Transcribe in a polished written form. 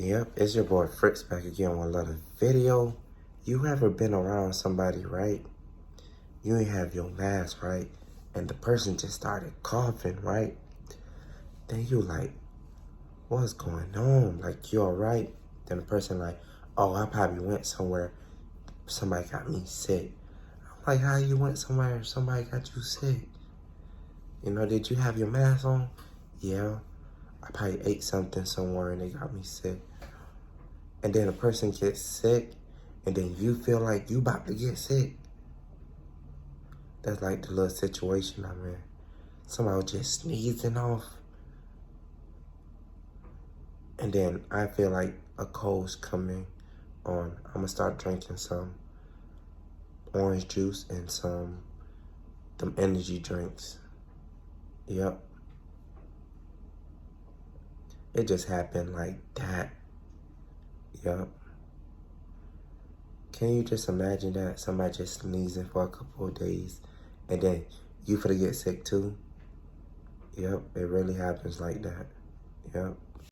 Yep, it's your boy Fritz back again with another video. You ever been around somebody, right? You ain't have your mask, right? And the person just started coughing, right? Then you like, what's going on? Like, you alright? Then the person like, oh, I probably went somewhere. Somebody got me sick. I'm like, how you went somewhere somebody got you sick? You know, did you have your mask on? Yeah. I probably ate something somewhere and they got me sick. And then a person gets sick, and then you feel like you about to get sick. That's like the little situation I'm in. Somebody was just sneezing off. And then I feel like a cold's coming on. I'm gonna start drinking some orange juice and them energy drinks. Yep. It just happened like that. Yep. Can you just imagine that? Somebody just sneezing for a couple of days and then you finna get sick too? Yep, it really happens like that. Yep.